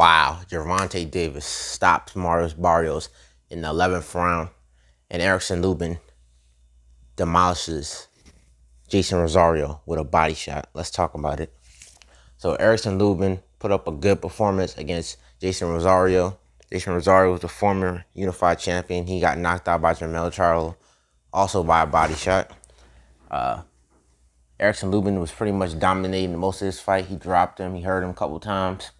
Wow, Gervonta Davis stopped Marius Barrios in the 11th round, and Barrios and Lubin demolishes Jason Rosario with a body shot. Let's talk about it. So Barrios and Lubin put up a good performance against Jason Rosario. Jason Rosario was the former unified champion. He got knocked out by Jermell Charlo, also by a body shot. Barrios and Lubin was pretty much dominating most of this fight. He dropped him. He hurt him a couple times.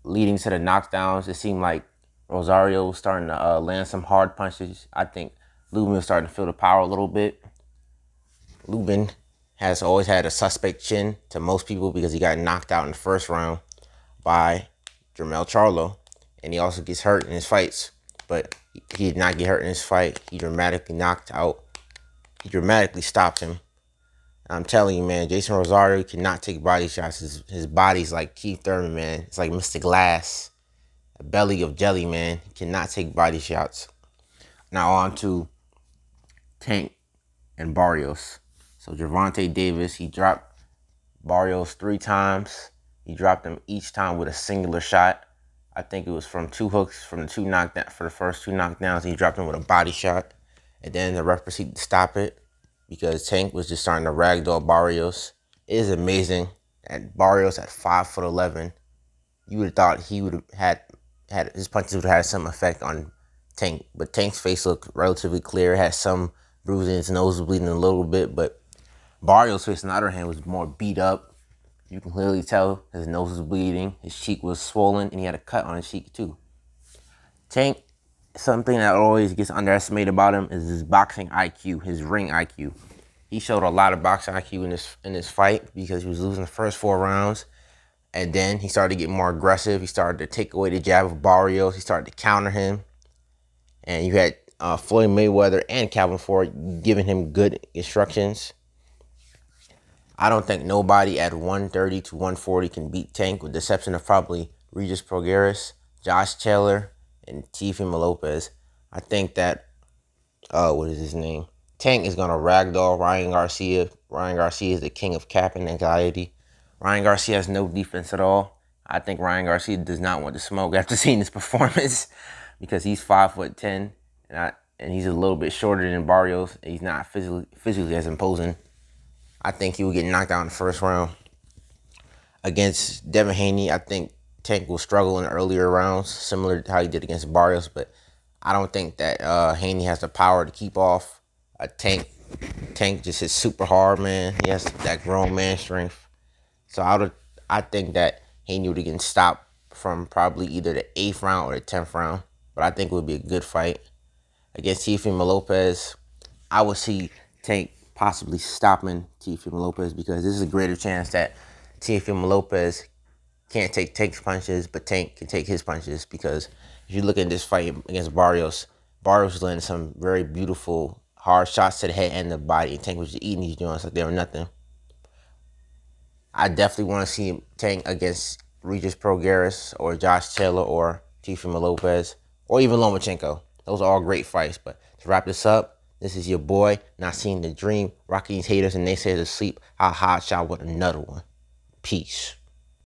Leading to the knockdowns, it seemed like Rosario was starting to land some hard punches. I think Lubin was starting to feel the power a little bit. Lubin has always had a suspect chin to most people because he got knocked out in the first round by Jermell Charlo, and he also gets hurt in his fights. But he did not get hurt in his fight. He dramatically knocked out. He dramatically stopped him. I'm telling you, man, Jason Rosario cannot take body shots. His body's like Keith Thurman, man. It's like Mr. Glass, a belly of jelly, man. He cannot take body shots. Now on to Tank and Barrios. So Gervonta Davis, he dropped Barrios 3 times. He dropped him each time with a singular shot. I think it was from 2 hooks from the 2 knockdown for the first 2 knockdowns. He dropped him with a body shot, and then the ref proceeded to stop it because Tank was just starting to ragdoll Barrios. It is amazing that Barrios at 5'11", you would have thought he would have had his punches would have had some effect on Tank, but Tank's face looked relatively clear. It had some bruising, his nose was bleeding a little bit, but Barrios' face, on the other hand, was more beat up. You can clearly tell his nose was bleeding, his cheek was swollen, and he had a cut on his cheek too. Tank, something that always gets underestimated about him is his boxing IQ, his ring IQ. He showed a lot of boxing IQ in this fight because he was losing the first 4 rounds, and then he started to get more aggressive. He started to take away the jab of Barrios. He started to counter him, and you had Floyd Mayweather and Calvin Ford giving him good instructions. I don't think nobody at 130 to 140 can beat Tank, with the exception of probably Regis Prograis, Josh Taylor, and Teofimo Lopez. I think that, what is his name? Tank is going to ragdoll Ryan Garcia. Ryan Garcia is the king of cap and anxiety. Ryan Garcia has no defense at all. I think Ryan Garcia does not want to smoke after seeing his performance because he's 5'10", and he's a little bit shorter than Barrios. He's not physically as imposing. I think he will get knocked out in the first round. Against Devin Haney, I think Tank will struggle in the earlier rounds, similar to how he did against Barrios, but I don't think that Haney has the power to keep off Tank. Tank just hits super hard, man. He has that grown man strength. So I think that Haney would have gotten stopped from probably either the 8th round or the 10th round, but I think it would be a good fight. Against Teofimo Lopez, I would see Tank possibly stopping Teofimo Lopez because this is a greater chance that Teofimo Lopez can't take Tank's punches, but Tank can take his punches, because if you look at this fight against Barrios was landing some very beautiful hard shots to the head and the body, and Tank was just eating these joints like they were nothing. I definitely want to see Tank against Regis Prograis or Josh Taylor or Teofimo Lopez or even Lomachenko. Those are all great fights, but to wrap this up, this is your boy, Not Seeing the Dream, rocking these haters and naysayers to sleep. I'll hot shot with another one. Peace.